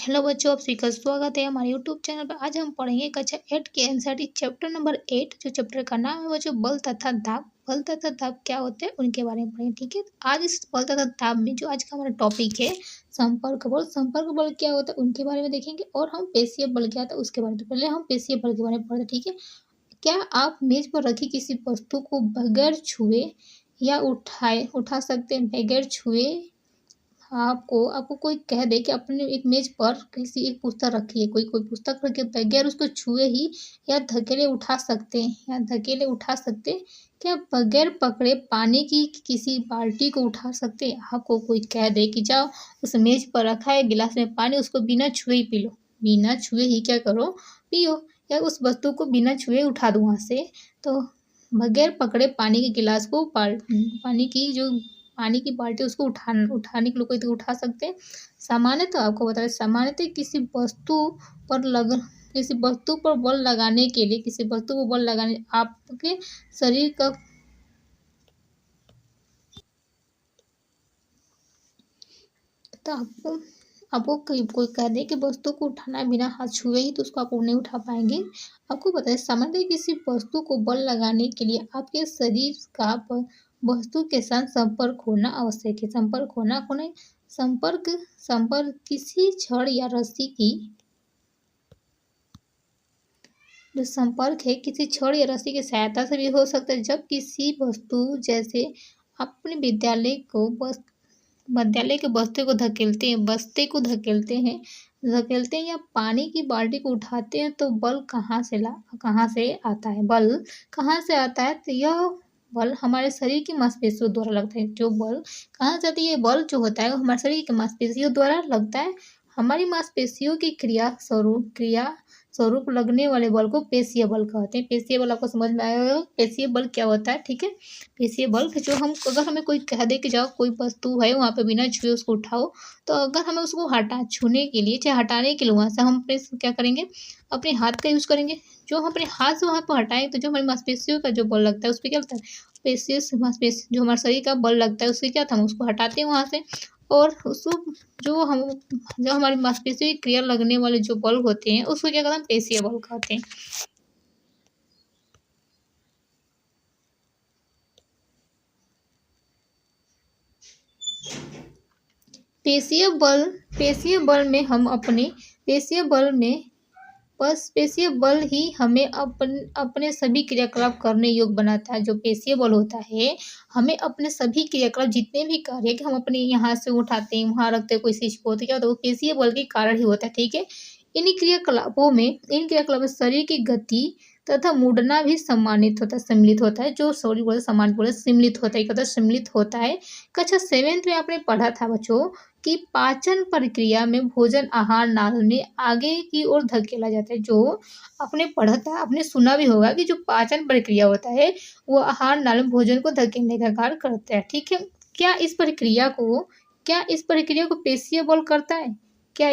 Hello बच्चों, आप सभी का स्वागत है हमारे यूट्यूब चैनल पर। आज हम पढ़ेंगे कक्षा 8 के एनसीईआरटी चैप्टर नंबर 8, जो चैप्टर का नाम है बच्चों बल तथा दाब। बल तथा दाब क्या होते हैं उनके बारे में पढ़ेंगे, ठीक है। आज इस बल तथा दाब में जो आज का हमारा टॉपिक है संपर्क बल। संपर्क बल क्या होता है उनके बारे में देखेंगे, और हम पेशीय बल क्या होता है उसके बारे में। तो पहले हम पेशीय बल के बारे में पढ़ते हैं, ठीक है। क्या आप मेज पर रखी किसी वस्तु को बगैर छुए या उठा सकते हैं? बगैर छुए आपको कोई कह दे कि अपने एक मेज पर किसी एक पुस्तक रखी है, कोई पुस्तक रखी है, बगैर उसको छुए ही या धकेले उठा सकते हैं, क्या बगैर पकड़े पानी की किसी बाल्टी को उठा सकते हैं? आपको कोई कह दे कि जाओ उस मेज पर रखा है गिलास में पानी, उसको बिना छुए ही पी लो, बिना छुए ही क्या करो, पियो, या उस वस्तु को बिना छुए उठा दो वहाँ से। तो बगैर पकड़े पानी के गिलास को पानी की बाल्टी उसको उठाने के लिए कोई तो उठा सकते हैं। सामान्यतः आपको बता दें, सामान्यतः किसी वस्तु पर बल लगाने के लिए, किसी वस्तु को बल लगाने आपके शरीर का तो आपको कोई कह दे कि वस्तु को उठाना है बिना हाथ छुए ही, तो उसको आप नहीं उठा पाएंगे। आपको पता है सामान्यतः किसी वस्तु को बल लगाने के लिए आपके शरीर का वस्तु के साथ संपर्क होना आवश्यक है। संपर्क किसी छड़ या रस्सी की जो संपर्क है किसी छड़ या रस्सी की सहायता से भी हो सकता है। जब किसी वस्तु जैसे अपने विद्यालय के बस्ते को धकेलते हैं या पानी की बाल्टी को उठाते हैं, तो बल कहाँ से आता है? बल कहाँ से आता है? तो यह बल हमारे शरीर की मांसपेशियों द्वारा लगता है। जो बल कहाँ से आती है? ये बल जो होता है वो हमारे शरीर की मांसपेशियों द्वारा लगता है। हमारी मांसपेशियों की क्रिया स्वरूप लगने वाले बल को पेशीय बल कहते हैं। पेशीय बल आपको समझ में आया होगा पेशीय बल क्या होता है, ठीक है। पेशीय बल जो अगर हमें कोई कह दे कि जाओ कोई वस्तु है वहाँ पे बिना छुए उसको उठाओ, तो अगर हमें उसको छूने के लिए चाहे हटाने के लिए वहाँ से हम क्या करेंगे, अपने हाथ का यूज़ करेंगे। जो हम अपने हाथ से वहाँ पर हटाएंगे तो जो हमारी मांसपेशियों का जो बल लगता है उस पर क्या लगता है, मांसपेशी जो हमारे शरीर का बल लगता है उससे क्या था, हम उसको हटाते हैं वहाँ से, और उसको जो हमारी मांसपेशियों की क्रिया लगने वाले जो बल होते हैं उसको क्या कहते हैं, पेशीय बल कहते हैं। पेशीय बल में हम अपने पेशीय बल ही हमें अपने सभी क्रियाकलाप करने योग्य बनाता है। जो पेशीय बल होता है हमें अपने सभी क्रियाकलाप जितने भी कार्य कि हम अपने यहाँ से उठाते हैं वहाँ रखते हैं कोई चीज को, तो क्या होता है वो पेशीय बल के कारण ही होता है, ठीक है। इन क्रियाकलापों में शरीर की गति तथा मुड़ना भी सम्मिलित होता है। जो सम्मिलित होता है। कक्षा 7 में आपने पढ़ा था बच्चों कि पाचन प्रक्रिया में भोजन आहार नाल में आगे की ओर धकेला जाता है। जो आपने पढ़ा था, आपने सुना भी होगा कि जो पाचन प्रक्रिया होता है वो आहार नाल में भोजन को धकेलने का कार्य करता है, ठीक है। क्या इस प्रक्रिया को पेशीय बल करता है? आप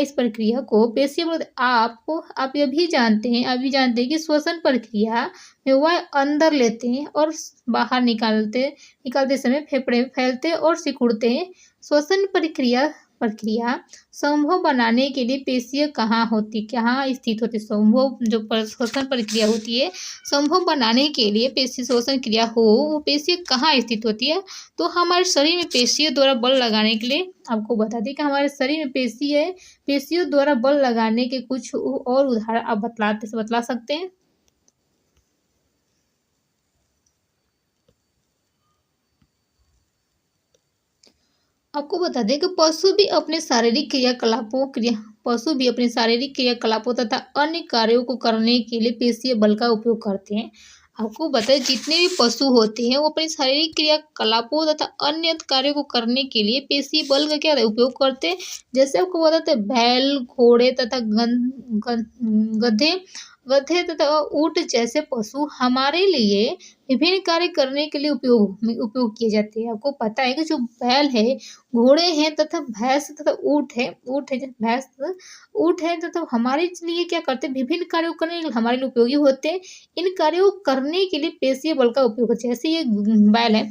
यह भी जानते हैं कि श्वसन प्रक्रिया में वह अंदर लेते हैं और बाहर निकालते समय फेफड़े में फैलते और सिकुड़ते हैं। श्वसन प्रक्रिया संभव बनाने के लिए पेशियां कहाँ स्थित होती है? श्वसन प्रक्रिया होती है, संभव बनाने के लिए पेशी श्वसन क्रिया हो, वो पेशियां कहाँ स्थित होती है? तो हमारे शरीर में पेशियों द्वारा बल लगाने के लिए आपको बता दें कि हमारे शरीर में पेशी है, पेशियों द्वारा बल लगाने के कुछ और उदाहरण आप बतला सकते हैं। आपको बता दें कि पशु भी अपने शारीरिक क्रियाकलापों तथा अन्य कार्यों को करने के लिए पेशीय बल का उपयोग करते हैं। आपको बताएं जितने भी पशु होते हैं वो अपने शारीरिक क्रियाकलापों तथा अन्य कार्यों को करने के लिए पेशीय बल का क्या उपयोग करते हैं। जैसे आपको बताते हैं बैल, घोड़े तथा गधे तथा ऊंट जैसे पशु हमारे लिए विभिन्न कार्य करने के लिए उपयोग किए जाते हैं। आपको पता है कि जो बैल है, घोड़े हैं तथा भैंस तथा ऊंट है तथा हमारे लिए क्या करते हैं, विभिन्न कार्यों करने के लिए हमारे लिए उपयोगी होते हैं। इन कार्यों को करने के लिए पेशीय बल का उपयोग होता है। जैसे ये बैल है,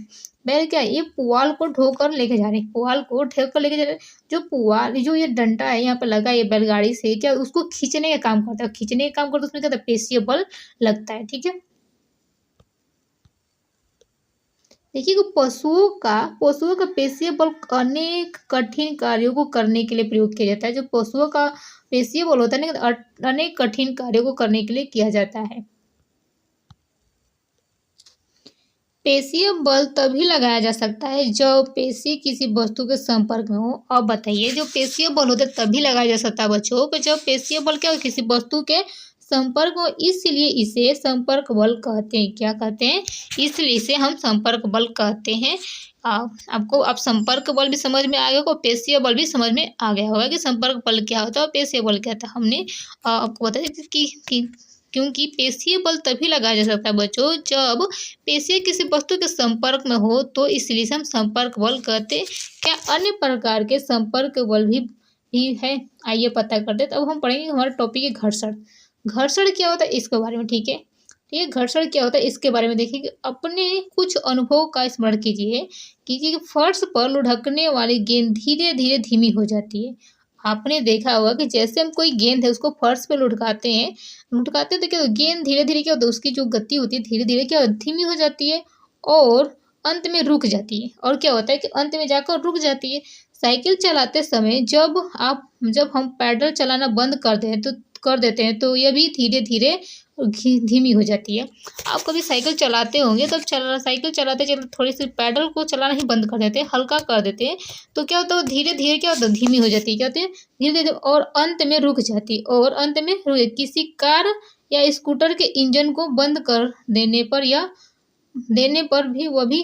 बैल क्या है, ये पुआल को ढोकर लेके जा रहे हैं, पुआल को ढोकर लेके जा रहे हैं। जो पुआल, जो ये डंडा है यहाँ पे लगा है, ये बैलगाड़ी से क्या उसको खींचने का काम करता है, खींचने का काम करता है, उसमें क्या होता है, पेशीय बल लगता है। ठीक है, देखिए कि पशुओं का पेशीय बल अनेक कठिन कार्यों को करने के लिए प्रयोग किया जाता है। जो पशुओं का पेशीय बल होता है ना, अनेक कठिन कार्यों को करने के लिए किया जाता है। पेशीय बल तभी लगाया जा सकता है जब पेशी किसी वस्तु के संपर्क में हो। अब बताइए, जो पेशीय बल होता है तभी लगाया जा सकता है बच्चों कि जब पेशीय बल क्या हो, किसी वस्तु के संपर्क हो, इसलिए इसे संपर्क बल कहते हैं। क्या कहते हैं, इसलिए इसे हम संपर्क बल कहते हैं। आपको अब संपर्क बल भी समझ में आ गया होगा, पेशीय बल भी समझ में आ गया होगा कि संपर्क बल क्या होता है और पेशीय बल क्या होता है। हमने आपको बताया कि क्योंकि पेशीय बल तभी लगाया जा सकता है बच्चों जब पेशीय किसी वस्तु के संपर्क में हो, तो इसलिए हम संपर्क बल कहते हैं। क्या अन्य प्रकार के संपर्क बल भी है, आइए पता करते हैं। तो अब हम पढ़ेंगे, हमारा टॉपिक है घर्षण। घर्षण क्या होता है इसके बारे में, ठीक है। ये घर्षण क्या होता है इसके बारे में देखिए कि अपने कुछ अनुभव का स्मरण कीजिए कि फर्श पर लुढ़कने वाली गेंद धीरे धीरे धीमी हो जाती है। आपने देखा होगा कि जैसे हम कोई गेंद है उसको फर्श पे लुढ़काते हैं तो क्या गेंद धीरे धीरे क्या होता है, उसकी जो गति होती है धीरे धीरे क्या धीमी हो जाती है और अंत में रुक जाती है। और क्या होता है कि अंत में जाकर रुक जाती है। साइकिल चलाते समय जब हम पैडल चलाना बंद कर देते हैं तो यह भी धीरे धीरे धीमी हो जाती है। आप कभी साइकिल चलाते होंगे तब साइकिल चलाते चलाते थोड़ी सी पैडल को चलाना ही बंद कर देते हैं, हल्का कर देते हैं, तो क्या होता है धीरे धीरे क्या होता है धीमी हो जाती है। क्या होती है, धीरे धीरे, और अंत में रुक जाती है। और अंत में किसी कार या स्कूटर के इंजन को बंद कर देने पर भी वह भी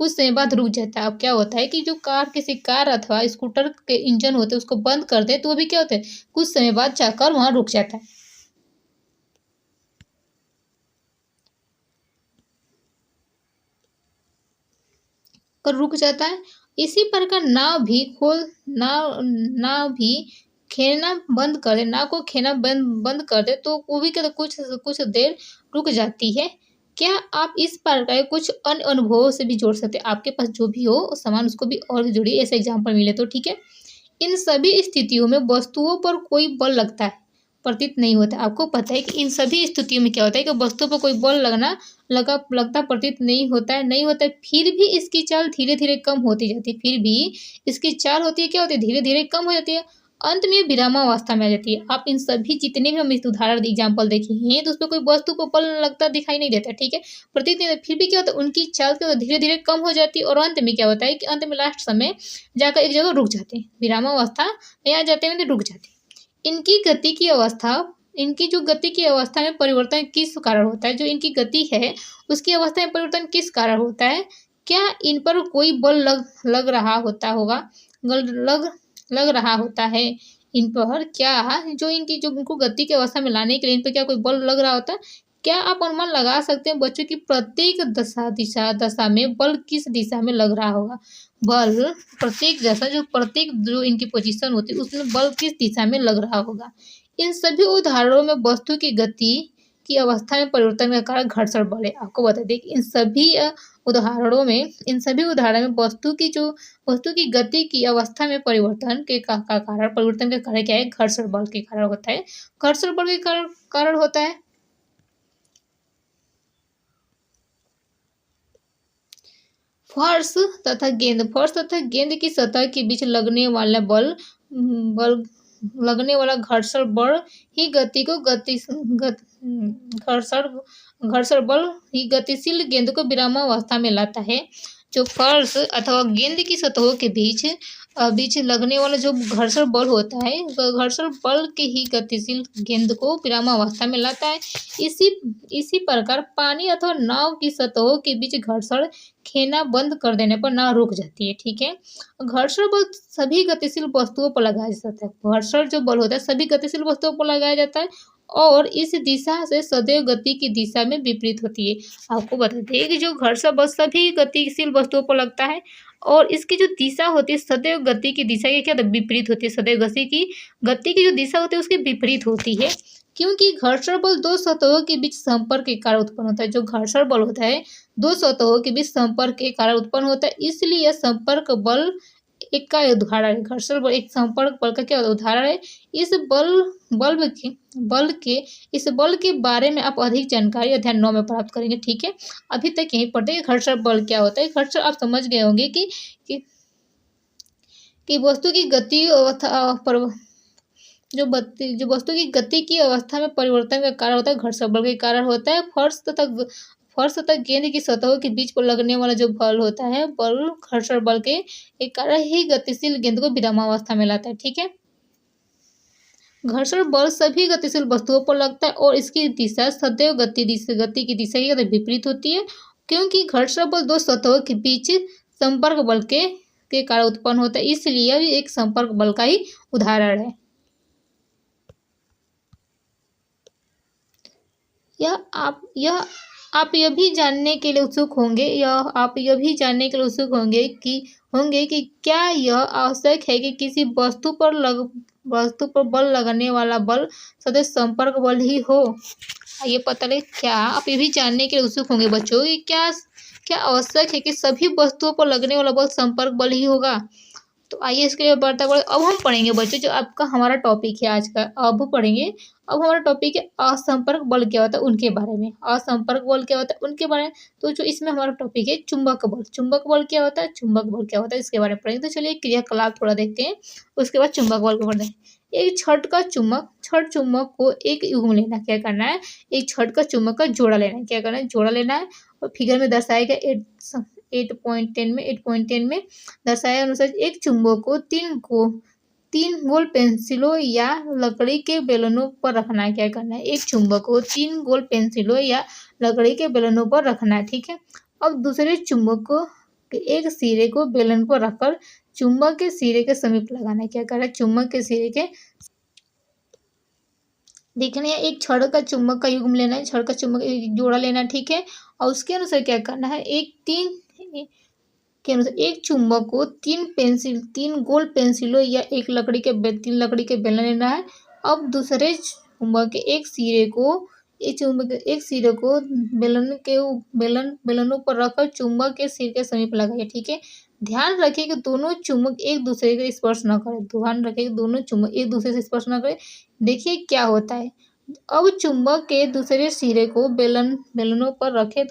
कुछ समय बाद रुक जाता है। अब क्या होता है कि जो किसी कार अथवा स्कूटर के इंजन होते हैं उसको बंद कर दे तो वो भी क्या होता है कुछ समय बाद जाकर वहां रुक जाता है, रुक जाता है। इसी प्रकार नाव भी खेलना बंद कर दे, नाव को खेलना बंद कर दे तो वो भी क्या कुछ कुछ देर रुक जाती है। क्या आप इस प्रकार के कुछ अन्य अनुभवों से भी जोड़ सकते हैं, आपके पास जो भी हो सामान उसको भी और भी जोड़िए, ऐसे एग्जाम्पल मिले तो, ठीक है। इन सभी स्थितियों में वस्तुओं पर कोई बल लगता है प्रतीत नहीं होता। आपको पता है कि इन सभी स्थितियों में क्या होता है कि वस्तुओं पर कोई बल लगता प्रतीत नहीं होता है। फिर भी इसकी चाल धीरे धीरे कम होती जाती है, फिर भी इसकी चाल होती है क्या होती है धीरे धीरे कम हो जाती है, अंत में विरामावस्था में आ जाती है। आप इन सभी जितने भी हम इस उदाहरण एग्जाम्पल देखे हैं तो उस पर कोई वस्तु को बल लगता दिखाई नहीं देता, ठीक है, प्रतीत नहीं होता। फिर भी क्या होता है उनकी चाल क्या धीरे धीरे कम हो जाती है और अंत में क्या होता है कि अंत में लास्ट समय जाकर एक जगह रुक जाते हैं, विरामावस्था में आ जाते हैं, रुक जाते हैं। इनकी जो गति की अवस्था में परिवर्तन किस कारण होता है, जो इनकी गति है उसकी अवस्था में परिवर्तन किस कारण होता है। क्या इन पर कोई बल लग रहा होता है, इन पर क्या जो इनको गति की अवस्था में लाने के लिए इन पर क्या कोई बल लग रहा होता है। क्या आप अनुमान लगा सकते हैं बच्चों की प्रत्येक दशा में बल किस दिशा में लग रहा होगा। बल प्रत्येक जो इनकी पोजीशन होती है उसमें बल किस दिशा में लग रहा होगा। इन सभी उदाहरणों में वस्तु की गति की अवस्था में परिवर्तन का कारण घर्षण बल है। आपको बता दें कि इन सभी उदाहरणों में वस्तु की गति की अवस्था में परिवर्तन का कारण क्या है, घर्षण बल के कारण होता है। घर्षण बल के कारण होता है फर्श तथा गेंद की सतह के बीच लगने वाला घर्षण बल ही गतिशील गेंद को विरामावस्था में लाता है। जो फर्श अथवा गेंद की सतहों के बीच लगने वाला जो घर्षण बल होता है, घर्षण बल के ही गतिशील गेंद को विरामावस्था में लाता है। इसी प्रकार पानी अथवा नाव की सतहों के बीच घर्षण खेना बंद कर देने पर नाव रुक जाती है, ठीक है। घर्षण बल सभी गतिशील वस्तुओं पर लगाया जाता है। घर्षण जो बल होता है सभी गतिशील वस्तुओं पर लगाया जाता है और इस दिशा से सदैव गति की दिशा में विपरीत होती है। आपको बता दें कि जो घर्षण बल सभी गतिशील वस्तुओं पर लगता है और इसकी जो दिशा होती है सदैव गति की दिशा की क्या विपरीत होती है। सदैव गति की जो दिशा होती है उसकी विपरीत होती है। क्योंकि घर्षण बल दो सतहों के बीच संपर्क के कारण उत्पन्न होता है। जो घर्षण बल होता है दो सतहों के बीच संपर्क के कारण उत्पन्न होता है, इसलिए यह संपर्क बल एक का उदाहरण है। घर्षण बल एक संपर्क बल का क्या उदाहरण है। इस इस बल के बारे में आप अधिक जानकारी अध्याय 9 में प्राप्त करेंगे। ठीक है, अभी तक यहीं पढ़ते हैं घर्षण बल क्या होता है। घर्षण आप समझ गए होंगे कि वस्तु की गति जो वस्तु की गति की अवस्था में परिवर्तन का कारण होता है घर्षण बल के कारण होता है। फर्श तथा गेंद की सतहों के बीच पर लगने वाला जो बल होता है, बल घर्षण बल के एक कारण ही गतिशील गेंद को विरामावस्था में लाता है। ठीक है, घर्षण बल सभी गतिशील वस्तुओं पर लगता है और इसकी दिशा सदैव गति की दिशा की विपरीत होती है, क्योंकि घर्षण बल दो सतहों के बीच संपर्क बल के कारण उत्पन्न होता है, इसलिए यह भी एक संपर्क बल का ही उदाहरण है। आप यह भी जानने के लिए उत्सुक होंगे कि क्या यह आवश्यक है कि किसी वस्तु पर बल लगने वाला बल सदैव संपर्क बल ही हो। ये पता लगे क्या आप ये भी जानने के लिए उत्सुक होंगे बच्चों कि क्या आवश्यक है कि सभी वस्तुओं पर लगने वाला बल संपर्क बल ही होगा। तो आइए इसके लिए बढ़ता बढ़े अब हम पढ़ेंगे बच्चों जो आपका हमारा टॉपिक है आज का। अब हमारा टॉपिक है असंपर्क बल क्या होता है उनके बारे में। असंपर्क बल क्या होता है उनके बारे में। तो जो इसमें हमारा टॉपिक है चुंबक बल क्या होता है इसके बारे में पढ़ेंगे। तो चलिए क्रियाकलाप थोड़ा देखते हैं, उसके बाद चुंबक बल को पढ़ते हैं। एक छड़ चुंबक को एक युग्म लेना, क्या करना है, एक छड़ का चुंबक का जोड़ा लेना है, क्या करना है, जोड़ा लेना है। और फिगर में दर्शाया गया 8.10 में दर्शाया अनुसार एक चुंबक को तीन गोल पेंसिलों या लकड़ी के बेलनों पर रखना है, क्या करना है, एक चुंबक को 3 गोल पेंसिलों या लकड़ी के बेलनों पर रखना है। ठीक है, अब दूसरे चुंबक को एक सिरे को बेलन पर रखकर चुंबक के सिरे के समीप लगाना है, क्या करना है, चुंबक के सिरे के देखना है। एक छड़ का चुंबक का युग्म लेना है, छड़ का चुंबक जोड़ा लेना है। ठीक है, और उसके अनुसार क्या करना है, एक चुंबक को तीन गोल पेंसिलों या तीन लकड़ी के बेलन लेना है। अब दूसरे चुंबक के एक सिरे को बेलनों पर रखकर चुंबक के सिर के समीप लगाइए। ठीक है, ध्यान रखें कि दोनों चुंबक एक दूसरे को स्पर्श न करें। देखिए क्या होता है। अब चुंबक के दूसरे सिरे को बेलनों पर रखे,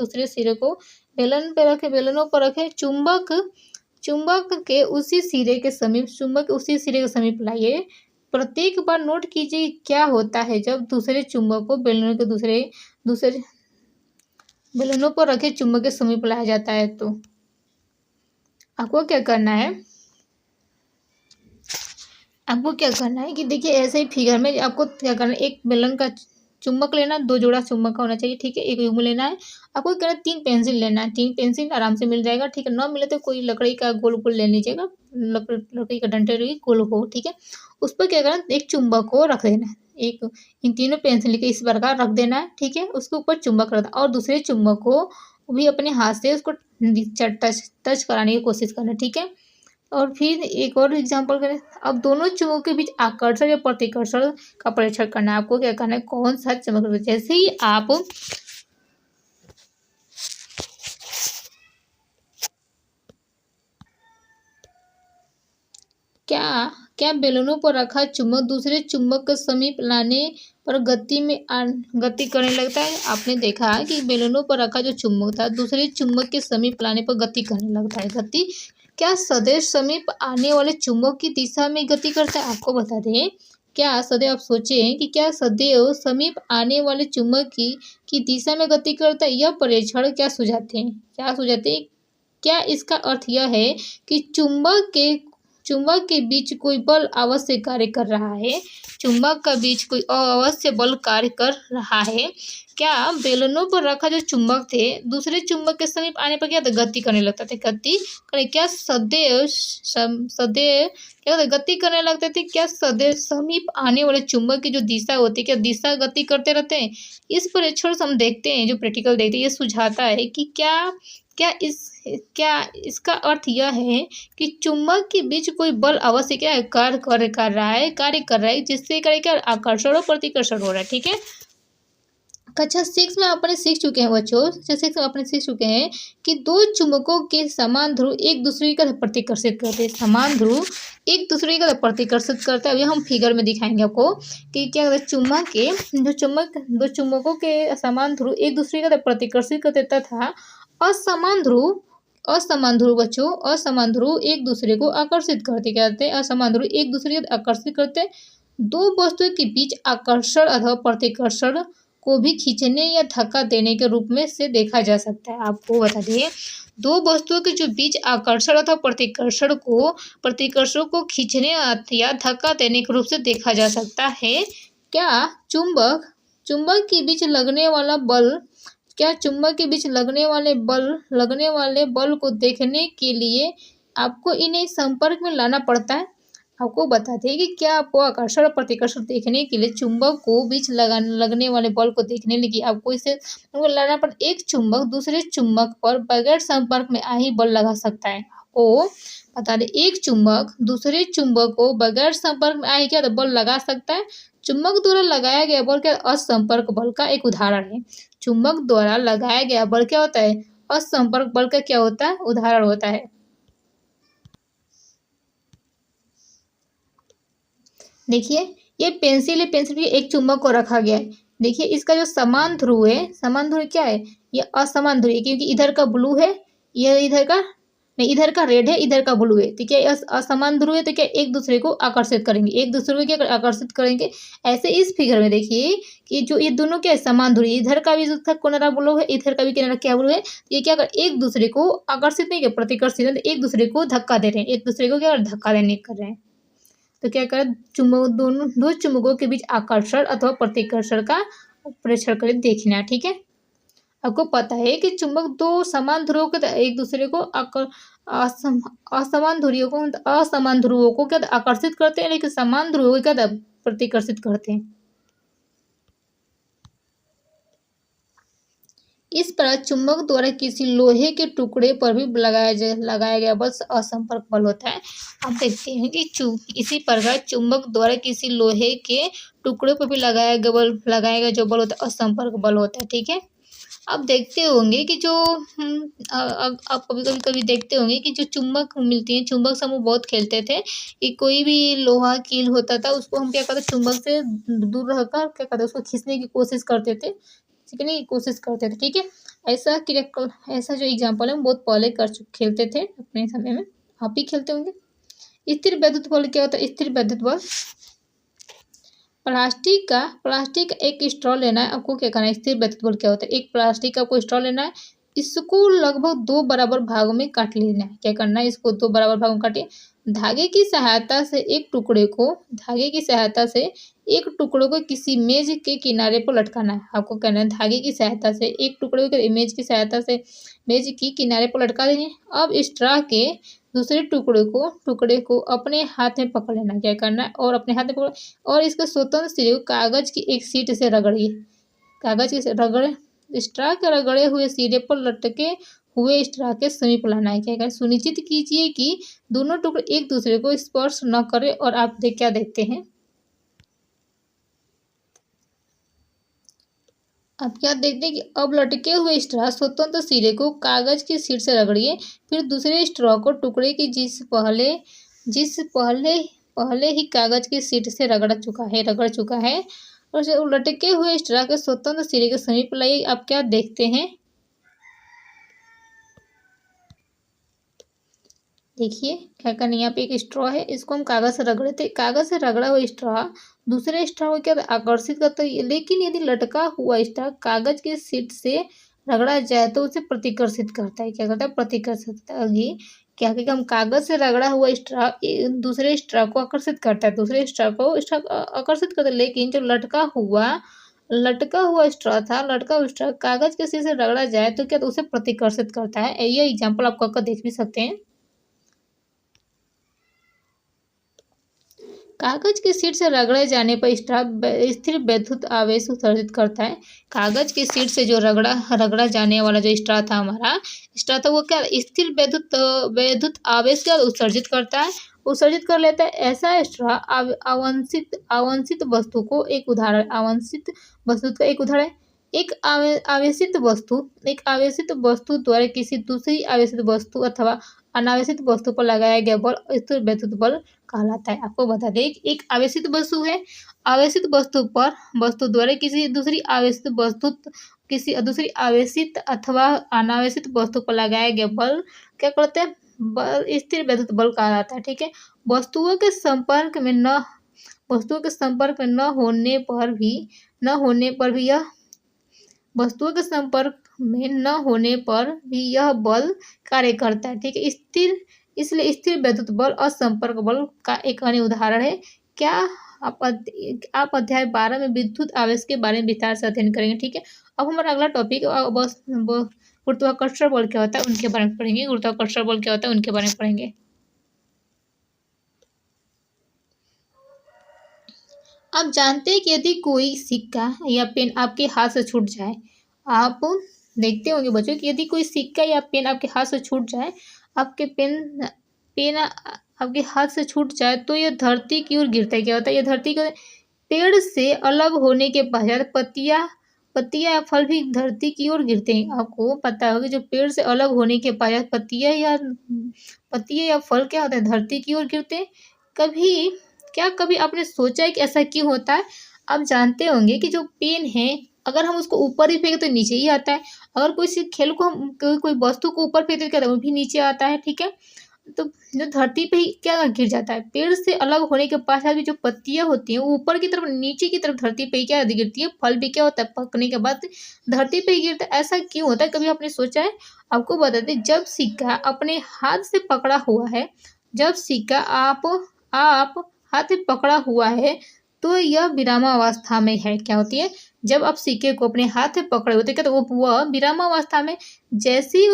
बेलनों पर रखे, चुंबक के उसी सिरे के समीप लाइए। प्रत्येक बार नोट कीजिए क्या होता है जब दूसरे चुंबक को बेलनों के दूसरे बेलनों पर रखे चुंबक के समीप लाया जाता है। तो आपको क्या करना है कि देखिए ऐसे ही फिगर में आपको क्या करना है, एक बेलन का चुंबक लेना, 2 जोड़ा चुंबक का होना चाहिए। ठीक है, एक युग्म लेना है। आपको क्या 3 पेंसिल लेना है, 3 पेंसिल आराम से मिल जाएगा। ठीक है, ना मिले तो कोई लकड़ी का गोल ले लीजिएगा, लकड़ी का डंडे गोल हो। ठीक है, उस पर क्या करना, एक चुंबक को रख देना है, इन तीनों पेंसिल के इस प्रकार रख देना है। ठीक है, उसके ऊपर चुंबक रखना और दूसरे चुंबक को भी अपने हाथ से उसको टच कराने की कोशिश करना। ठीक है, और फिर एक और एग्जांपल करें। अब दोनों चुंबकों के बीच आकर्षण या प्रतिकर्षण का परीक्षण करना है। आपको क्या करना है, कौन सा चुंबक, जैसे ही आप क्या बेलनों पर रखा चुंबक दूसरे चुंबक के समीप लाने पर गति करने लगता है। आपने देखा कि बेलनों पर रखा जो चुंबक था दूसरे चुंबक के समीप लाने पर गति करने लगता है। क्या सदैव समीप आने वाले चुंबक की दिशा में गति करता है। आपको बता दें, क्या सदैव, आप सोचें कि क्या सदैव समीप आने वाले चुंबक की दिशा में गति करता है। यह परीक्षण क्या सुझाते हैं, क्या इसका अर्थ यह है कि चुंबक के बीच कोई बल अवश्य कार्य कर रहा है। चुंबक का बीच कोई अवश्य बल कार्य कर रहा है। क्या बेलनों पर रखा जो चुंबक थे दूसरे चुंबक के समीप आने पर क्या गति करने लगता थे, क्या सदैव क्या गति करने लगते थे। क्या सदैव समीप आने वाले चुंबक की जो दिशा होती है क्या दिशा गति करते रहते हैं। इस परीक्षण से हम देखते हैं, जो प्रैक्टिकल देखते हैं, ये सुझाता है कि क्या क्या इसका अर्थ यह है कि चुंबक के बीच कोई बल अवश्य क्या है, कार्य कर रहा है, जिससे क्या आकर्षण और प्रतिकर्षण हो रहा है। ठीक है, कक्षा 6 में अपने सीख चुके हैं बच्चों, कक्षा 6 में अपने सीख चुके हैं कि दो चुंबकों के समान ध्रुव एक दूसरे का प्रतिकर्षित करते हैं। समान ध्रुव एक दूसरे का प्रतिकर्षित करता है। अभी हम फिगर में दिखाएंगे आपको कि क्या कहते हैं, दो चुंबकों के समान ध्रुव एक दूसरे का प्रतिकर्षित करते तथा असमान ध्रुव बच्चों, असमान ध्रुव एक दूसरे को आकर्षित करते। क्या कहते हैं, असमान ध्रुव एक दूसरे को आकर्षित करते। दो वस्तुओं के बीच आकर्षण अथवा प्रतिकर्षण को भी खींचने या धक्का देने के रूप में से देखा जा सकता है। आपको बता दिए, दो वस्तुओं के जो बीच आकर्षण अथवा प्रतिकर्षण को खींचने या धक्का देने के रूप से देखा जा सकता है। क्या चुंबक के बीच लगने वाला बल क्या चुंबक के बीच लगने वाले बल को देखने के लिए आपको इन्हें संपर्क में लाना पड़ता है। आपको बता दें कि क्या आपको आकर्षण और प्रतिकर्षण देखने के लिए चुंबक को बीच लगने वाले बल को देखने के लिए आपको इसे लाना पर एक चुंबक दूसरे चुंबक पर बगैर संपर्क में आ ही बल लगा सकता है। आपको बता दें, एक चुंबक दूसरे चुंबक को बगैर संपर्क में आ ही क्या बल लगा सकता है। चुंबक द्वारा लगाया गया बल क्या असंपर्क बल का एक उदाहरण है। चुंबक द्वारा लगाया गया बल क्या होता है, असंपर्क बल का क्या होता है, उदाहरण होता है। देखिए, ये पेंसिल है, पेंसिल पे एक चुंबक को रखा गया है। देखिए, इसका जो समान ध्रुव है, समान ध्रुव क्या है, ये असमान ध्रुव है, क्योंकि इधर का ब्लू है, ये इधर का नहीं, इधर का रेड है, इधर का ब्लू है। ठीक है, असमान ध्रुव है तो क्या एक दूसरे को आकर्षित करेंगे, एक दूसरे को क्या आकर्षित करेंगे। ऐसे इस फिगर में देखिए कि जो ये दोनों क्या है, समान ध्रुव, इधर का भी किनारा ब्लू है, इधर का भी किनारा क्या ब्लू है। ये क्या कर एक दूसरे को आकर्षित नहीं कर, प्रतिकर्षित, एक दूसरे को धक्का दे रहे हैं, एक दूसरे को क्या धक्का देने कर रहे हैं। तो क्या करें, दो चुंबकों के बीच आकर्षण अथवा प्रतिकर्षण का परीक्षण करके देखना है। ठीक है, आपको पता है कि चुंबक दो समान ध्रुवों के एक दूसरे को असमान ध्रुवों को क्या आकर्षित करते हैं, लेकिन समान ध्रुवों को क्या प्रतिकर्षित करते हैं। इस प्रकार चुंबक द्वारा किसी लोहे के टुकड़े पर भी लगाया गया बल असंपर्क बल होता है। आप देखते हैं कि इसी प्रकार चुंबक द्वारा किसी लोहे के टुकड़े पर भी लगाया गया जो बल होता है असंपर्क बल होता है। ठीक है, आप देखते होंगे कि जो आप कभी देखते होंगे कि जो चुंबक मिलती है, चुंबक समूह बहुत खेलते थे कि कोई भी लोहा कील होता था उसको हम क्या करते, चुंबक से दूर रहकर क्या करते, उसको खींचने की कोशिश करते थे, सीखने की कोशिश करते थे। ठीक है, ऐसा जो एग्जाम्पल है बहुत पहले खेलते थे अपने समय में, आप भी खेलते होंगे। स्थिर वैद्युत बल क्या होता है, स्थिर वैद्युत बल प्लास्टिक का एक स्ट्रॉ लेना है, आपको क्या करना है, स्थिर वैद्युत बल क्या होता है, एक प्लास्टिक का कोई स्ट्रॉ लेना है, इसको लगभग 2 बराबर भागों में काट लेना है। क्या करना है, इसको 2 बराबर भागों में काटिए। धागे की सहायता से एक टुकड़े को किसी मेज के किनारे पर लटकाना है। आपको कहना है धागे की सहायता से एक टुकड़े को मेज की किनारे पर लटका देंगे। अब स्ट्रॉ के दूसरे टुकड़े को अपने हाथ में पकड़ लेना। क्या करना है, और अपने हाथ में पकड़ और इसके स्वतंत्र सिरे को कागज की एक शीट से स्ट्रॉ के रगड़े हुए सिरे पर लटके हुए स्ट्रॉ के समीप लाना है। क्या करें, सुनिश्चित कीजिए कि दोनों टुकड़े एक दूसरे को स्पर्श न करें। और आप क्या देखते हैं, आप क्या देखते हैं कि अब लटके हुए स्ट्रॉ स्वतंत्र सिरे को कागज की शीट से रगड़िए, फिर दूसरे स्ट्रॉ को टुकड़े की जिस पहले ही कागज की शीट से रगड़ चुका है और लटके हुए स्ट्रॉ के स्वतंत्र सिरे के समीप लाइए। आप क्या देखते हैं, देखिए क्या करना है, यहाँ पे एक स्ट्रॉ है, इसको हम कागज से रगड़े थे, कागज से रगड़ा हुआ स्ट्रॉ दूसरे स्ट्रॉ को क्या आकर्षित करता है, लेकिन यदि लटका हुआ स्ट्रॉ कागज की शीट से रगड़ा जाए तो उसे प्रतिकर्षित करता है। क्या करता है, प्रतिकर्षित करता है। क्या करेगा, हम कागज से रगड़ा हुआ स्ट्रॉ दूसरे स्ट्रॉ को आकर्षित करता है, दूसरे स्ट्रॉ को आकर्षित करता है, लेकिन जो लटका हुआ स्ट्रॉ कागज के शीट से रगड़ा जाए तो क्या तो उसे प्रतिकर्षित करता है। ये एग्जाम्पल आप देख भी सकते हैं। कागज की शीट से रगड़े जाने पर स्थिर वैद्युत आवेश उत्सर्जित करता है। कागज की शीट से जो रगड़ा रगड़ा जाने वाला जो स्ट्रा था हमारा, स्ट्रा था वो क्या स्थिर वैद्युत आवेश क्या उत्सर्जित करता है, उत्सर्जित कर लेता है। ऐसा स्ट्रा आवांशित आवांशित वस्तु को एक उदाहरण, आवांशित वस्तु का एक उदाहरण। एक आवेशित वस्तु द्वारा किसी दूसरी आवेशित वस्तु अथवा अनावेशित वस्तु पर लगाया गया बल स्थिर वैद्युत बल कहलाता है। आपको बता दें एक आवेशित वस्तु है, आवेशित वस्तु द्वारा किसी दूसरी आवेशित अथवा अनावेशित वस्तु पर लगाया गया बल क्या कहते हैं, बल स्थिर वैद्युत बल कहा जाता है। ठीक है, वस्तुओं के संपर्क में न होने पर भी यह बल कार्य करता है। ठीक है, इसलिए स्थिर वैद्युत बल और संपर्क बल का एक अन्य उदाहरण है। क्या आप अध्याय 12 में विद्युत आवेश के बारे में विस्तार से अध्ययन करेंगे। ठीक है, अब हमारा अगला टॉपिक गुरुत्वाकर्षण बल क्या होता है उनके बारे में पढ़ेंगे। गुरुत्वाकर्षण बल क्या होता है उनके बारे में पढ़ेंगे। आप जानते हैं कि यदि कोई सिक्का या पेन आपके हाथ से छूट जाए, आप देखते होंगे बच्चों कि यदि कोई सिक्का या पेन आपके हाथ से छूट जाए, पेन आपके हाथ से छूट जाए तो यह धरती की ओर गिरता है। क्या होता है, यह धरती के पेड़ से अलग होने के पश्चात पत्तियां या फल भी धरती की ओर गिरते हैं। आपको पता होगा जो पेड़ से अलग होने के पश्चात पत्तियां या फल क्या होता है धरती की ओर गिरते हैं। कभी आपने सोचा है कि ऐसा क्यों होता है। आप जानते होंगे कि जो पेन है अगर हम उसको ऊपर ही फेंके तो नीचे ही आता है, अगर कोई खेल को हम कोई वस्तु को ऊपर फेंकते क्या वो भी नीचे आता है। ठीक है, तो जो धरती पे ही क्या गिर जाता है, पेड़ से अलग होने के पश्चात भी जो पत्तियां होती हैं वो ऊपर की तरफ नीचे की तरफ धरती पे ही क्या गिरती है, फल भी क्या होता है पकने के बाद धरती पे ही गिरता है। ऐसा क्यों होता है, कभी आपने सोचा है। आपको बता दें जब सिक्का अपने हाथ से पकड़ा हुआ है, जब सिक्का आप हाथ में पकड़ा हुआ है तो यह विरामावस्था में है। क्या होती है, जब आप सिक्के को अपने हाथ में पकड़े होते हैं तो वह विरामावस्था में, जैसे ही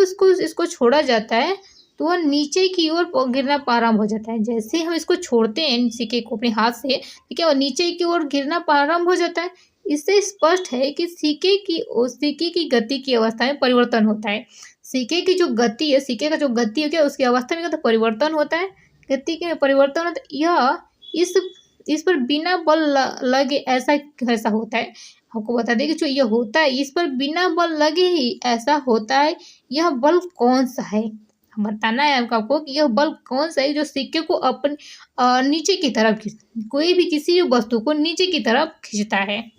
इसको छोड़ा जाता है तो वह नीचे की ओर गिरना प्रारंभ हो जाता है। जैसे हम इसको छोड़ते हैं सिक्के को अपने हाथ से, ठीक है, वह नीचे की ओर गिरना प्रारंभ हो जाता है। इससे स्पष्ट है कि सिक्के की गति की अवस्था में परिवर्तन होता है। सिक्के की जो गति है, सिक्के का जो गति है क्या उसकी अवस्था में क्या परिवर्तन होता है, गति के परिवर्तन होता है। यह इस पर बिना बल लगे ऐसा होता है। आपको बता दें कि जो ये होता है इस पर बिना बल लगे ही ऐसा होता है। यह बल कौन सा है, बताना है आपको कि यह बल कौन सा है जो सिक्के को अपने नीचे की तरफ कोई भी किसी भी वस्तु को नीचे की तरफ खींचता है।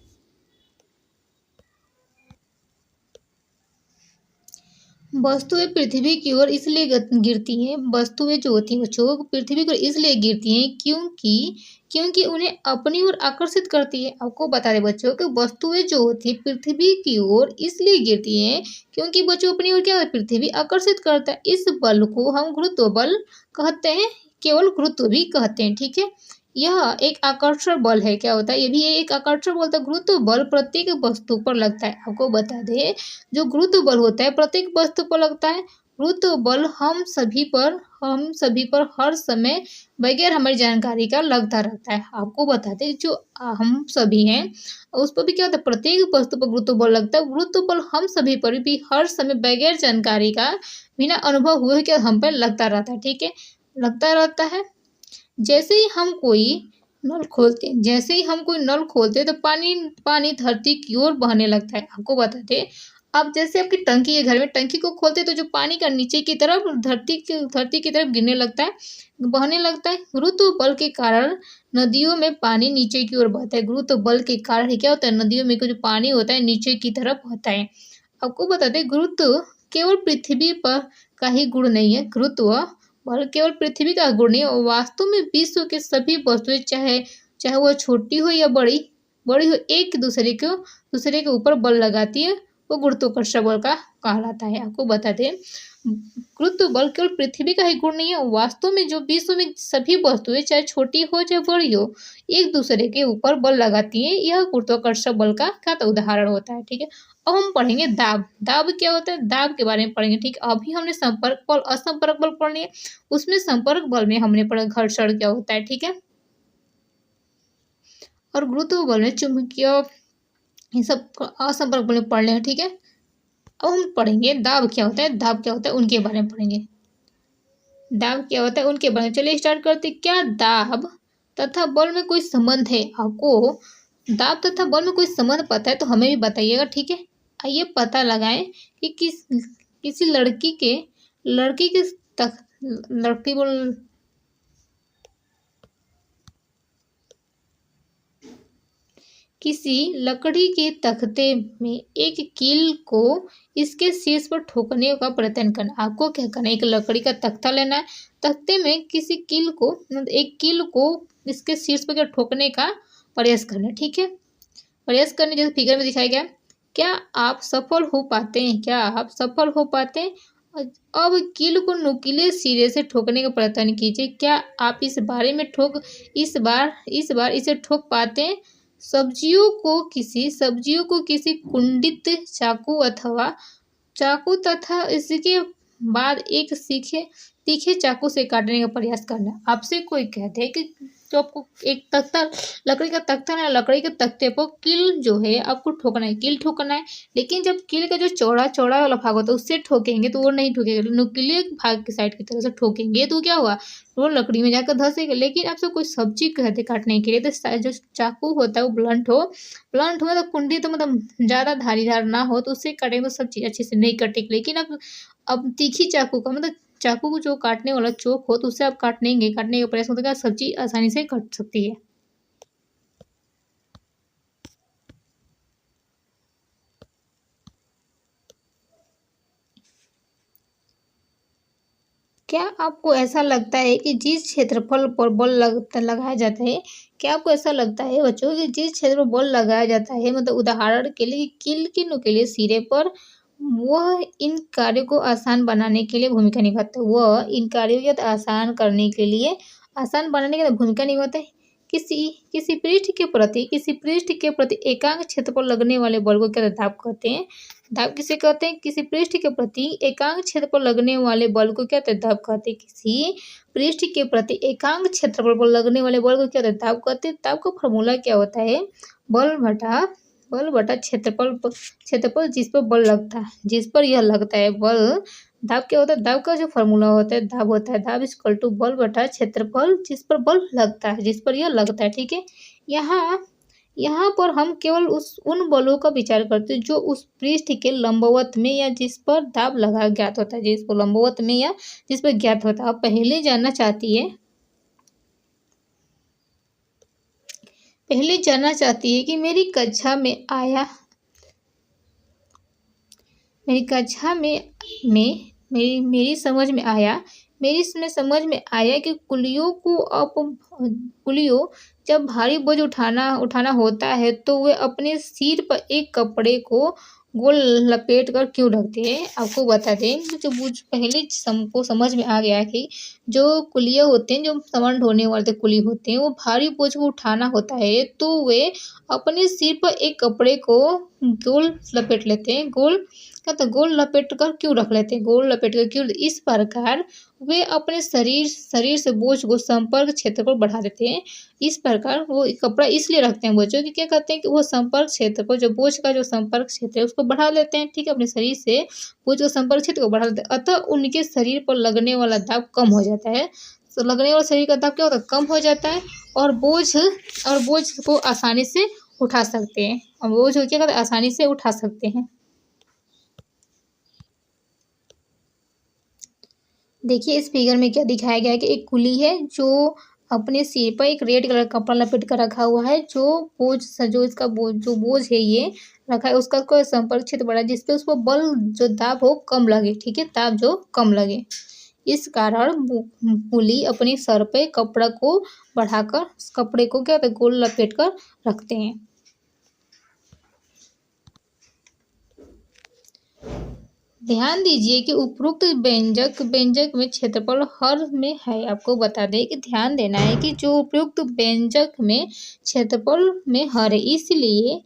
वस्तुएं पृथ्वी की ओर इसलिए गिरती हैं, वस्तुएं जो होती हैं बच्चों पृथ्वी की ओर इसलिए गिरती हैं क्योंकि उन्हें अपनी ओर आकर्षित करती है। आपको बता दें बच्चों कि वस्तुएं जो होती है पृथ्वी की ओर इसलिए गिरती हैं क्योंकि बच्चों अपनी ओर क्या पृथ्वी आकर्षित करता है। इस बल को हम गुरुत्व बल कहते हैं, केवल गुरुत्व भी कहते हैं। ठीक है, यह एक आकर्षण बल है। क्या होता है, ये भी एक आकर्षण बल होता है। गुरुत्व बल प्रत्येक वस्तु पर लगता है। आपको बता दें जो गुरुत्व बल होता है प्रत्येक वस्तु पर लगता है। गुरुत्व बल हम सभी पर हर समय बगैर हमारी जानकारी का लगता रहता है। आपको बता दें जो हम सभी हैं उस पर भी क्या होता है प्रत्येक वस्तु पर गुरुत्व बल लगता है। गुरुत्व बल हम सभी पर भी हर समय बगैर जानकारी का बिना अनुभव हुए क्या हम पर लगता रहता है। ठीक है, लगता रहता है। जैसे ही हम कोई नल खोलते तो पानी धरती की ओर बहने लगता है। आपको बता दें अब जैसे आपकी टंकी है, घर में टंकी को खोलते तो जो पानी का नीचे की तरफ धरती की तरफ गिरने लगता है, बहने लगता है। गुरुत्व बल के कारण नदियों में पानी नीचे की ओर बहता है। गुरुत्व बल के कारण क्या होता है नदियों में जो पानी होता है नीचे की तरफ बहता है। आपको बता दें गुरुत्व केवल पृथ्वी पर का ही गुण नहीं है, गुरुत्व बल केवल पृथ्वी का गुण नहीं है, वास्तव में विश्व के सभी वस्तुएं चाहे वह छोटी हो या बड़ी हो एक दूसरे के ऊपर बल लगाती है, वो गुरुत्वाकर्षण बल का कहलाता है। आपको बता दें गुरुत्व बल केवल पृथ्वी का ही गुण नहीं है, वास्तव में जो विश्व में सभी वस्तुएं चाहे छोटी हो चाहे बड़ी हो एक दूसरे के ऊपर बल लगाती हैं, यह गुरुत्वाकर्षण बल का क्या उदाहरण होता है। ठीक है, अब हम पढ़ेंगे दाब क्या होता है, दाब के बारे में पढ़ेंगे। ठीक है, अभी हमने संपर्क बल असंपर्क बल पढ़ लिया, उसमें संपर्क बल में हमने पढ़ा घर्षण क्या होता है। ठीक है, और गुरुत्व बल में चुंबकीय, ये सब असंपर्क बल में पढ़ लें, ठीक है। अब हम पढ़ेंगे दाब क्या होता है, दाब क्या होता है उनके बारे में पढ़ेंगे। दाब क्या होता है उनके बारे में, चलिए स्टार्ट करते। क्या दाब तथा बल में कोई संबंध है? आपको दाब तथा बल में कोई संबंध पता है तो हमें भी बताइएगा, ठीक है। आइए पता लगाएं कि किसी लड़की के तक लड़की बोल किसी लकड़ी के तख्ते में एक कील को इसके शीर्ष पर ठोकने का प्रयत्न करना। आपको क्या करना है, एक लकड़ी का तख्ता लेना है, तख्ते में किसी कील को, एक कील को इसके शीर्ष पर ठोकने का प्रयास करना है, ठीक है। प्रयास करने जैसे फिगर में दिखाया गया। क्या आप सफल हो पाते हैं? क्या आप सफल हो पाते हैं? अब कील को नुकीले सिरे से ठोकने का प्रयत्न कीजिए। क्या आप इस बार इसे ठोक पाते हैं? सब्जियों को किसी कुंडित चाकू तथा इसके बाद एक तीखे चाकू से काटने का प्रयास करना। आपसे कोई कहते हैं कि जो आपको एक तख्ता, लकड़ी का तख्ता ना, लकड़ी के तख्ते पर कील जो है आपको ठोकना है, कील ठोकना है। लेकिन जब कील का जो चौड़ा वाला भाग होता है उससे ठोकेंगे तो वो नहीं ठोकेगा, नुकीले भाग की साइड की तरह से ठोकेंगे तो क्या हुआ, वो लकड़ी में जाकर धंसेगा। लेकिन आपसे कोई सब्जी कहते काटने के लिए तो जो चाकू होता है वो ब्लंट हो मतलब कुंडी, तो मतलब ज़्यादा धारीदार ना हो तो उससे काटेंगे तो सब चीज़ अच्छे से नहीं कटेगी। लेकिन अब तीखी चाकू का मतलब चाकू को जो काटने वाला चोक हो तो उससे आप काटने का प्रयास होगा, सब्जी आसानी से कट सकती है। क्या आपको ऐसा लगता है कि जिस क्षेत्रफल पर बल लगाया जाता है, क्या आपको ऐसा लगता है बच्चों कि जिस क्षेत्र पर बल लगाया जाता है, मतलब उदाहरण के लिए कील के नुकीले सिरे पर, वह इन कार्यों को आसान बनाने के लिए भूमिका निभाता है। वह इन कार्यों को आसान बनाने के लिए भूमिका निभाता है। किसी पृष्ठ के प्रति एकांक क्षेत्र पर लगने वाले बल को क्या दाब कहते हैं? दाब किसे कहते हैं? किसी पृष्ठ के प्रति एकांक क्षेत्र पर लगने वाले बल को क्या दाब कहते हैं? किसी पृष्ठ के प्रति एकांक क्षेत्र पर लगने वाले बल को क्या दाब कहते हैं? दाब का फॉर्मूला क्या होता है? बल बटा क्षेत्रफल जिस पर बल लगता है, जिस पर यह लगता है बल। दाब क्या होता है? दाब का जो फॉर्मूला होता है, दाब इक्वल टू बल बटा क्षेत्रफल जिस पर बल लगता है, जिस पर यह लगता है, ठीक है। यहाँ पर हम केवल उन बलों का विचार करते हैं जो उस पृष्ठ के लंबवत में या जिस पर दाब लगा ज्ञात होता है, जिस पर लंबवत में या जिस पर ज्ञात होता है। आप पहले जानना चाहती है कि मेरी कक्षा मेरी समझ में आया कि कुलियों जब भारी बोझ उठाना होता है तो वे अपने सिर पर एक कपड़े को गोल लपेट कर क्यों रखते हैं। आपको बता दें जो पहले को समझ में आ गया कि जो कुलिया होते हैं, जो सामान ढोने वाले कुली होते हैं, वो भारी बोझ को उठाना होता है तो वे अपने सिर पर एक कपड़े को गोल लपेट लेते हैं। गोल लपेट कर क्यों रख लेते हैं? गोल लपेट कर क्यों? इस प्रकार वे अपने शरीर से बोझ को संपर्क क्षेत्र पर बढ़ा देते हैं। इस प्रकार वो कपड़ा इसलिए रखते हैं बच्चों कि क्या कहते हैं कि वो संपर्क क्षेत्र को, जो बोझ का जो संपर्क क्षेत्र है उसको बढ़ा लेते हैं, ठीक है। अपने शरीर से बोझ को संपर्क क्षेत्र को बढ़ा देते हैं, अतः उनके शरीर पर लगने वाला दाब कम हो जाता है। तो लगने वाला शरीर का दाब क्या होता है? कम हो जाता है और बोझ को आसानी से उठा सकते हैं। और बोझ को क्या कहते हैं? आसानी से उठा सकते हैं। देखिए इस फिगर में क्या दिखाया गया है कि एक कुली है जो अपने सिर पर एक रेड कलर का कपड़ा लपेट कर रखा हुआ है। जो इसका बोझ है ये रखा है, उसका कोई संपर्क क्षेत्र बड़ा जिसपे उसको बल जो दाब हो कम लगे, ठीक है, दाब जो कम लगे। इस कारण कुली अपने सर पे कपड़ा को बढ़ाकर कपड़े को क्या गोल लपेट कर रखते हैं। ध्यान दीजिए कि उपरोक्त व्यंजक में क्षेत्रफल हर में है। आपको बता दें कि ध्यान देना है कि जो उपरोक्त व्यंजक में क्षेत्रफल में हर है, इसलिए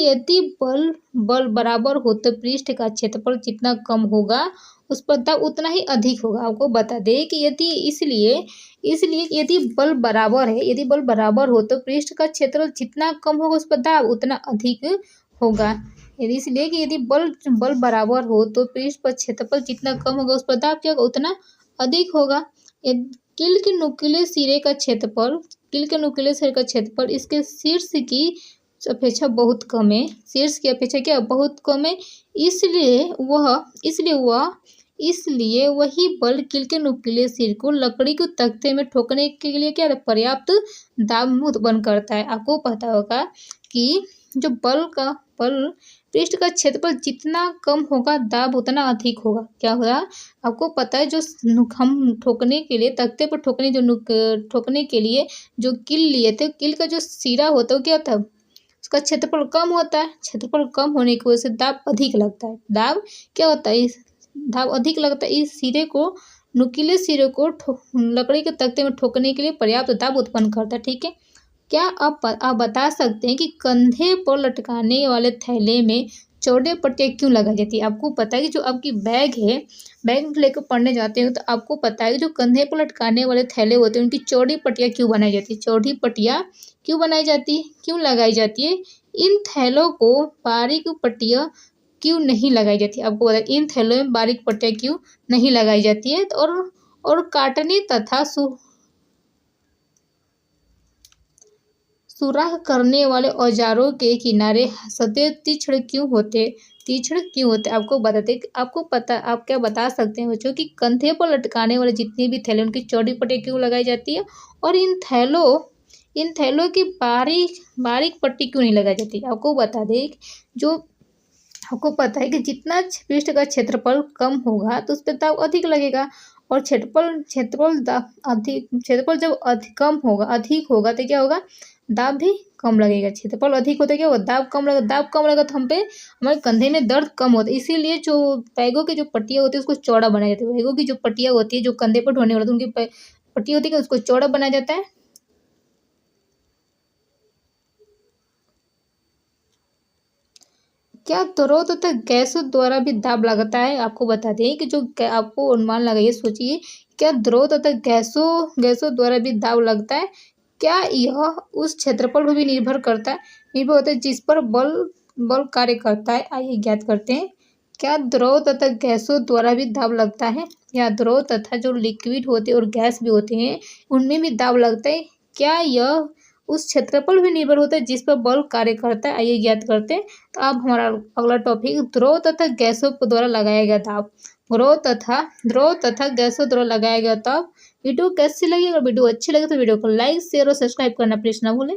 यदि बल बराबर हो तो पृष्ठ का क्षेत्रफल जितना कम होगा उस पर दाब उतना ही अधिक होगा। आपको बता दें कि इसलिए इसलिए यदि बल बराबर है, यदि बल बराबर हो तो पृष्ठ का क्षेत्रफल जितना कम होगा उस पर दाब उतना अधिक होगा। यदि इसलिए कि यदि बल बल बराबर हो तो पृष्ठ पर क्षेत्रफल जितना कम होगा उस पर दाब क्या होगा, उतना अधिक होगा। कील के नुकीले सिरे का क्षेत्रफल, कील के नुकीले सिरे का क्षेत्रफल इसके शीर्ष की अपेक्षा बहुत कम है। शीर्ष की अपेक्षा क्या बहुत कम है, इसलिए वही बल कील के नुकीले सिर को लकड़ी को तख्ते में ठोकने के लिए क्या पर्याप्त दाब उत्पन्न करता है। आपको पता होगा कि जो बल पृष्ठ का क्षेत्रफल जितना कम होगा दाब उतना अधिक होगा। क्या होगा, आपको पता है जो हम ठोकने के लिए तख्ते पर ठोकने के लिए जो कील लिए थे, कील का जो सिरा होता है क्या होता है, उसका क्षेत्रफल कम होता है। क्षेत्रफल कम होने की वजह से दाब अधिक लगता है। दाब क्या होता है, दाब अधिक लगता है। इस नुकीले सिरे को लकड़ी के तख्ते में ठोकने के लिए पर्याप्त दाब उत्पन्न करता है। ठीक है, क्या आप बता सकते हैं कि कंधे पर लटकाने वाले थैले में चौड़े पट्टियाँ क्यों लगाई जाती है। आपको पता है कि जो आपकी बैग है, बैग लेकर पढ़ने जाते हो तो आपको पता है कि जो कंधे पर लटकाने वाले थैले होते हैं उनकी चौड़ी पट्टियाँ क्यों बनाई जाती है। चौड़ी पट्टियाँ क्यों बनाई जाती है, क्यों लगाई जाती है। इन थैलों को बारीक पट्टियाँ क्यों नहीं लगाई जाती। आपको पता है इन थैलों में बारीक पट्टियाँ क्यों नहीं लगाई जाती है। और काटने तथा सुराख करने वाले औजारों के किनारे सतह तीक्ष्ण क्यों होते, आप क्या बता सकते हैं बच्चों कि कंधे पर लटकाने वाले जितने भी थैले उनकी चौड़ी पट्टियाँ क्यों लगाई जाती है और इन थैलों की बारीक पट्टी क्यों नहीं लगाई जाती। आपको बता दें जो आपको पता है कि जितना पृष्ठ का क्षेत्रफल कम होगा तो उस पर दाब अधिक लगेगा और क्षेत्रफल जब कम होगा अधिक होगा तो क्या होगा, दाब भी कम लगेगा। क्षेत्रफल अधिक होता है क्या होगा, दाब कम लगेगा। दाब कम लगेगा तो हमारे कंधे में दर्द कम होता है। इसीलिए जो बैगों की जो पट्टियाँ होती है उसको चौड़ा बनाया जाता है। बैगों की जो पट्टियाँ होती है जो कंधे पर ढोने वाले उनकी पट्टी होती है उसको चौड़ा बनाया जाता है। क्या द्रव तथा गैसों द्वारा भी दाब लगता है। आपको बता दें कि जो आपको अनुमान लगाइए, सोचिए क्या द्रव तथा गैसों द्वारा भी दाब लगता है। क्या यह उस क्षेत्रफल पर भी निर्भर होता है जिस पर बल कार्य करता है। आइए ज्ञात करते हैं, क्या द्रव तथा गैसों द्वारा भी दाब लगता है। या द्रव तथा जो लिक्विड होते हैं और गैस भी होते हैं उनमें भी दाब लगता है। क्या यह उस क्षेत्रफल भी निर्भर होता है जिस पर बल कार्य करता है। आइए ज्ञात करते हैं। तो अब हमारा अगला टॉपिक द्रव तथा गैसों द्वारा लगाया गया दाब। द्रव तथा गैसों द्वारा लगाया गया दाब। वीडियो कैसी लगी, अगर वीडियो अच्छी लगे तो वीडियो को लाइक शेयर और सब्सक्राइब करना प्लीज ना भूलें।